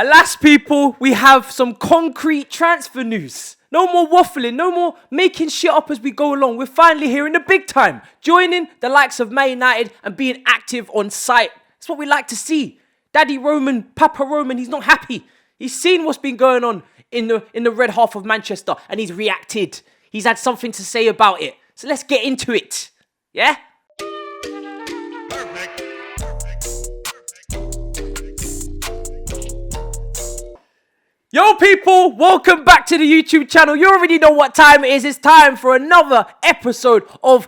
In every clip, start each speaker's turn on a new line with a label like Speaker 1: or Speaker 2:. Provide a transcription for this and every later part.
Speaker 1: Alas, people, we have some concrete transfer news. No more waffling, no more making shit up as we go along. We're finally here in the big time, joining the likes of Man United and being active on site. That's what we like to see. Daddy Roman, Papa Roman, he's not happy. He's seen what's been going on in the red half of Manchester and he's reacted. He's had something to say about it. So let's get into it. Yeah? Yo people, welcome back to the YouTube channel. You already know what time it is. It's time for another episode of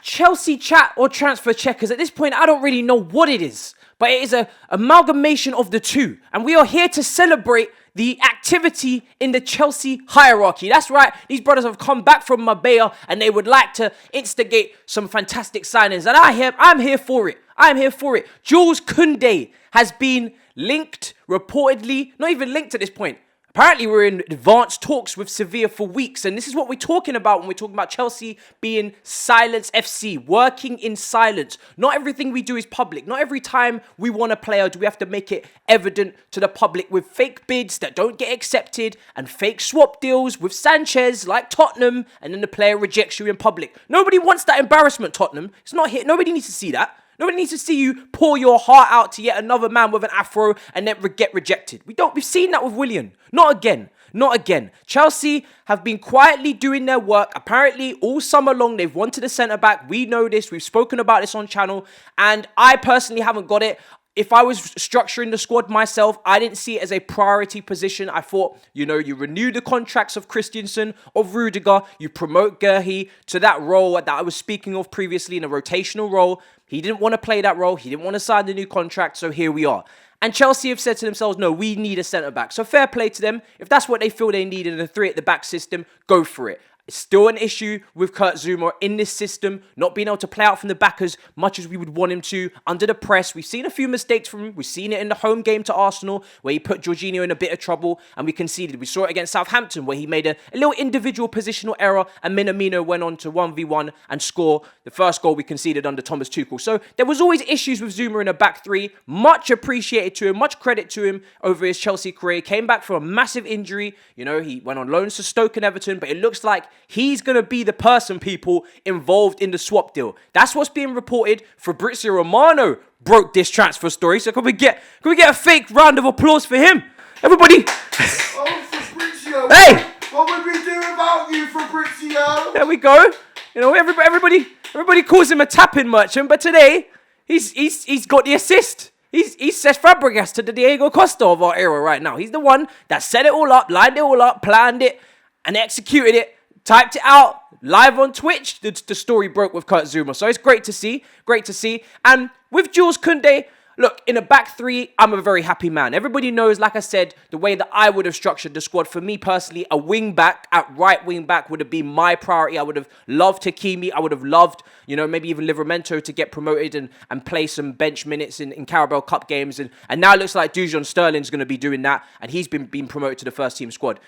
Speaker 1: Chelsea Chat or Transfer Checkers. At this point, I don't really know what it is, but it is an amalgamation of the two. And we are here to celebrate the activity in the Chelsea hierarchy. That's right, these brothers have come back from Marbella and they would like to instigate some fantastic signings. And I'm here for it. I'm here for it. Jules Koundé has been linked, reportedly, not even linked at this point. Apparently, we're in advanced talks with Sevilla for weeks, and this is what we're talking about when we're talking about Chelsea being silence FC, working in silence. Not everything we do is public. Not every time we want a player do we have to make it evident to the public with fake bids that don't get accepted and fake swap deals with Sanchez like Tottenham, and then the player rejects you in public. Nobody wants that embarrassment, Tottenham. It's not here. Nobody needs to see that. Nobody needs to see you pour your heart out to yet another man with an afro and then get rejected. We've seen that with Willian. Not again. Chelsea have been quietly doing their work. Apparently, all summer long, they've wanted a centre-back. We know this. We've spoken about this on channel. And I personally haven't got it. If I was structuring the squad myself, I didn't see it as a priority position. I thought, you renew the contracts of Christensen, of Rudiger, you promote Gerhi to that role that I was speaking of previously in a rotational role. He didn't want to play that role. He didn't want to sign the new contract, so here we are. And Chelsea have said to themselves, no, we need a centre-back. So fair play to them. If that's what they feel they need in a three-at-the-back system, go for it. It's still an issue with Kurt Zouma in this system, not being able to play out from the back as much as we would want him to under the press. We've seen a few mistakes from him. We've seen it in the home game to Arsenal where he put Jorginho in a bit of trouble and we conceded. We saw it against Southampton where he made a little individual positional error and Minamino went on to 1v1 and score the first goal we conceded under Thomas Tuchel. So there was always issues with Zouma in a back three. Much appreciated to him, much credit to him over his Chelsea career. He came back from a massive injury. He went on loans to Stoke and Everton, but it looks like he's going to be the person, people, involved in the swap deal. That's what's being reported. Fabrizio Romano broke this transfer story. So can we get a fake round of applause for him? Everybody.
Speaker 2: Oh, Fabrizio.
Speaker 1: Hey.
Speaker 2: What would we do without you, Fabrizio?
Speaker 1: There we go. Everybody calls him a tapping merchant, but today he's got the assist. He's Cesc Fabregas to the Diego Costa of our era right now. He's the one that set it all up, lined it all up, planned it, and executed it. Typed it out live on Twitch. The story broke with Kurt Zouma. So it's great to see. And with Jules Koundé, look, in a back three, I'm a very happy man. Everybody knows, like I said, the way that I would have structured the squad. For me personally, a wing back at right wing back would have been my priority. I would have loved Hakimi. I would have loved, maybe even Livramento to get promoted and play some bench minutes in Carabao Cup games. And now it looks like Dujon Sterling's going to be doing that. And he's been promoted to the first team squad.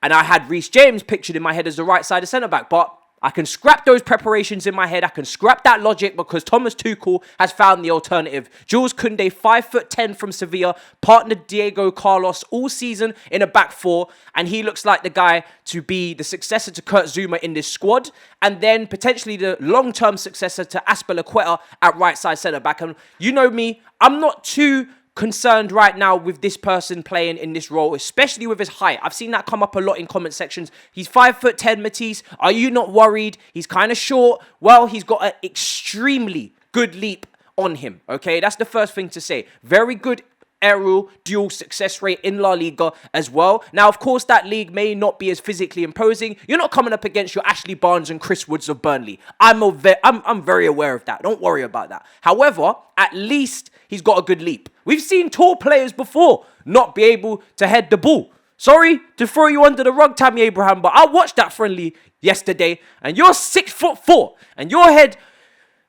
Speaker 1: And I had Reece James pictured in my head as the right-sided centre-back. But I can scrap those preparations in my head. I can scrap that logic because Thomas Tuchel has found the alternative. Jules Koundé, 5'10" from Sevilla, partnered Diego Carlos all season in a back four. And he looks like the guy to be the successor to Kurt Zouma in this squad. And then potentially the long-term successor to Azpilicueta at right-side centre-back. And you know me, I'm not too concerned right now with this person playing in this role, especially with his height. I've seen that come up a lot in comment sections. He's 5'10", Matisse. Are you not worried? He's kind of short. Well, he's got an extremely good leap on him. Okay, that's the first thing to say. Very good aerial dual success rate in La Liga as well. Now, of course, that league may not be as physically imposing. You're not coming up against your Ashley Barnes and Chris Woods of Burnley. I'm very aware of that. Don't worry about that. However, at least he's got a good leap. We've seen tall players before not be able to head the ball. Sorry to throw you under the rug, Tammy Abraham, but I watched that friendly yesterday, and you're 6'4", and your head,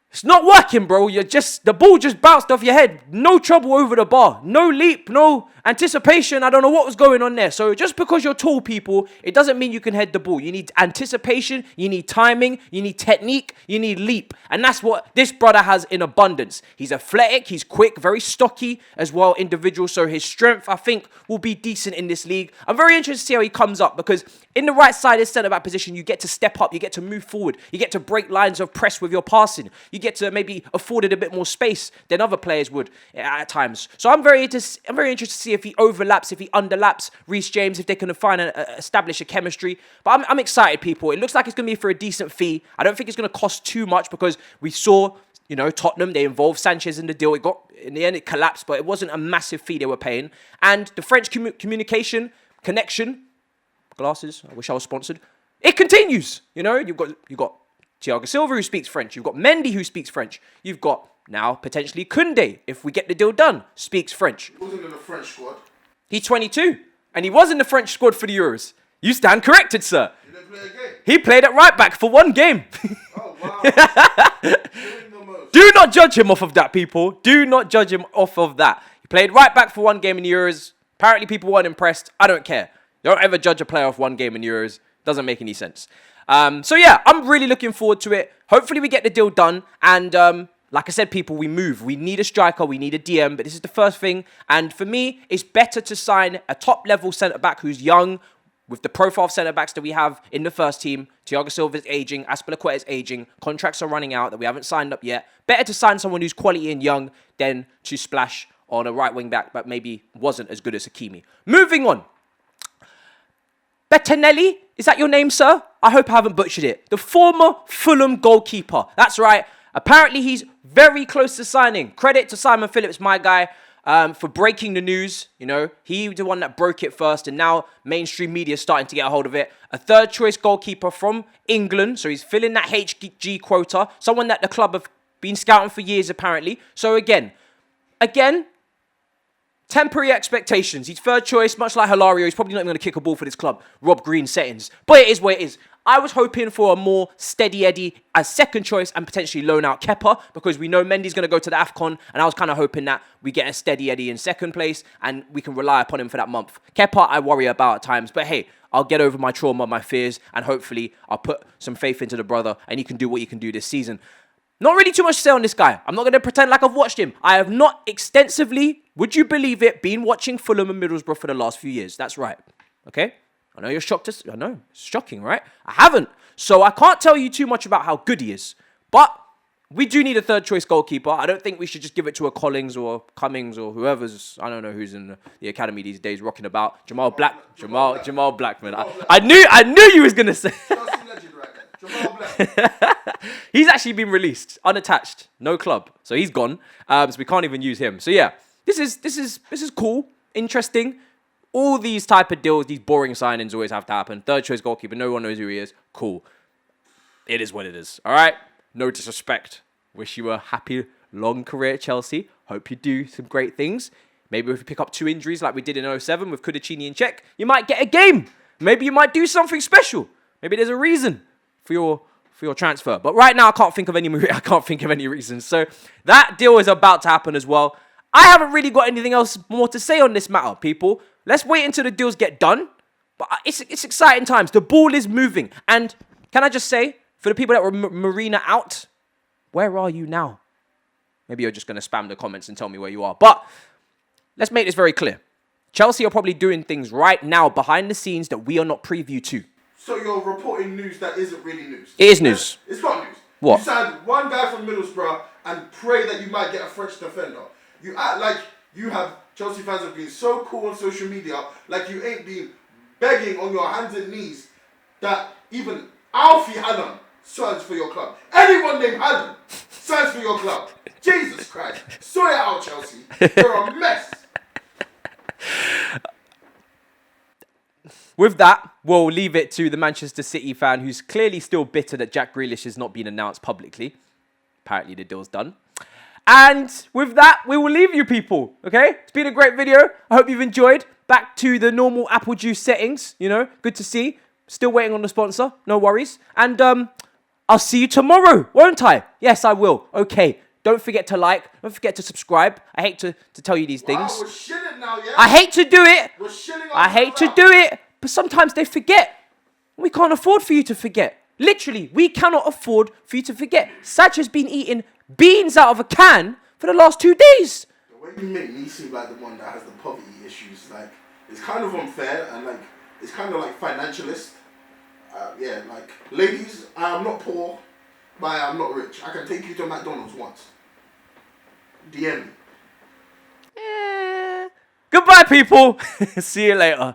Speaker 1: it's not working, bro. The ball just bounced off your head. No trouble over the bar. No leap, no. Anticipation, I don't know what was going on there. So just because you're tall, people, it doesn't mean you can head the ball. You need anticipation, you need timing, you need technique, you need leap. And that's what this brother has in abundance. He's athletic, he's quick, very stocky as well, individual. So his strength, I think, will be decent in this league. I'm very interested to see how he comes up because in the right-sided centre-back position, you get to step up, you get to move forward, you get to break lines of press with your passing. You get to maybe afforded a bit more space than other players would at times. So I'm very interested to see if he overlaps, if he underlaps Reece James, if they can establish a chemistry. But I'm excited, people. It looks like it's going to be for a decent fee. I don't think it's going to cost too much because we saw, Tottenham, they involved Sanchez in the deal. In the end, it collapsed, but it wasn't a massive fee they were paying. And the French connection, glasses, I wish I was sponsored. It continues. You've got Thiago Silva who speaks French. You've got Mendy who speaks French. You've got now potentially Koundé, if we get the deal done, speaks French.
Speaker 2: He wasn't in the French squad.
Speaker 1: He's 22, and he was in the French squad for the Euros. You stand corrected, sir.
Speaker 2: He didn't play a game.
Speaker 1: He played at right back for one game.
Speaker 2: Oh, wow.
Speaker 1: Do not judge him off of that, people. Do not judge him off of that. He played right back for one game in the Euros. Apparently, people weren't impressed. I don't care. Don't ever judge a player off one game in the Euros. Doesn't make any sense. So yeah, I'm really looking forward to it. Hopefully, we get the deal done. And like I said, people, we move. We need a striker. We need a DM. But this is the first thing. And for me, it's better to sign a top-level centre-back who's young, with the profile of centre-backs that we have in the first team. Thiago Silva is aging. Azpilicueta is aging. Contracts are running out that we haven't signed up yet. Better to sign someone who's quality and young than to splash on a right wing back, but maybe wasn't as good as Hakimi. Moving on. Bettinelli, is that your name, sir? I hope I haven't butchered it. The former Fulham goalkeeper. That's right. Apparently, he's very close to signing. Credit to Simon Phillips, my guy, for breaking the news. He was the one that broke it first, and now mainstream media is starting to get a hold of it. A third-choice goalkeeper from England, so he's filling that HG quota. Someone that the club have been scouting for years, apparently. So again, temporary expectations. He's third choice, much like Hilario. He's probably not even going to kick a ball for this club. Rob Green settings. But it is what it is. I was hoping for a more steady Eddie as second choice and potentially loan out Kepa because we know Mendy's going to go to the AFCON, and I was kind of hoping that we get a steady Eddie in second place and we can rely upon him for that month. Kepa, I worry about at times, but hey, I'll get over my trauma, my fears, and hopefully I'll put some faith into the brother and he can do what he can do this season. Not really too much to say on this guy. I'm not going to pretend like I've watched him. I have not extensively, would you believe it, been watching Fulham and Middlesbrough for the last few years. That's right. Okay? I know you're shocked. I know. It's shocking, right? I haven't. So I can't tell you too much about how good he is. But we do need a third choice goalkeeper. I don't think we should just give it to a Collins or Cummings or whoever's, I don't know who's in the academy these days rocking about. Jamal Blackman. I knew you was going to say. He's actually been released, unattached, no club, so he's gone. So we can't even use him. So yeah, this is cool, interesting. All these type of deals, these boring signings always have to happen. Third choice goalkeeper, no one knows who he is. Cool. It is what it is. All right. No disrespect. Wish you a happy long career at Chelsea. Hope you do some great things. Maybe if you pick up 2 injuries like we did in 07 with Kudicini and Czech, you might get a game. Maybe you might do something special. Maybe there's a reason for your transfer. But right now, I can't think of any reasons. So that deal is about to happen as well. I haven't really got anything else more to say on this matter, people. Let's wait until the deals get done. But it's exciting times. The ball is moving. And can I just say, for the people that were Marina out, where are you now? Maybe you're just going to spam the comments and tell me where you are. But let's make this very clear. Chelsea are probably doing things right now behind the scenes that we are not privy to.
Speaker 2: So you're reporting news that isn't really news.
Speaker 1: It is news.
Speaker 2: It's not news.
Speaker 1: What?
Speaker 2: You signed one guy from Middlesbrough and pray that you might get a French defender. You act like you have, Chelsea fans have been so cool on social media, like you ain't been begging on your hands and knees that even Alfie Hannon signs for your club. Anyone named Hannon signs for your club. Jesus Christ. Sort it out, Chelsea. You're a mess.
Speaker 1: With that, we'll leave it to the Manchester City fan who's clearly still bitter that Jack Grealish has not been announced publicly. Apparently the deal's done. And with that, we will leave you people, okay? It's been a great video. I hope you've enjoyed. Back to the normal apple juice settings, good to see. Still waiting on the sponsor, no worries. And I'll see you tomorrow, won't I? Yes, I will. Okay, Don't forget to like. Don't forget to subscribe. I hate to tell you these things.
Speaker 2: Wow, we're shilling now, yeah?
Speaker 1: I hate to do it.
Speaker 2: We're shilling
Speaker 1: I hate to do it. But sometimes they forget. We can't afford for you to forget. Literally, we cannot afford for you to forget. Saj has been eating beans out of a can for the last 2 days.
Speaker 2: The way you make me seem like the one that has the poverty issues, like, it's kind of unfair and, like, it's kind of like financialist. Yeah, like, ladies, I am not poor, but I am not rich. I can take you to McDonald's once. DM me.
Speaker 1: Goodbye, people. See you later.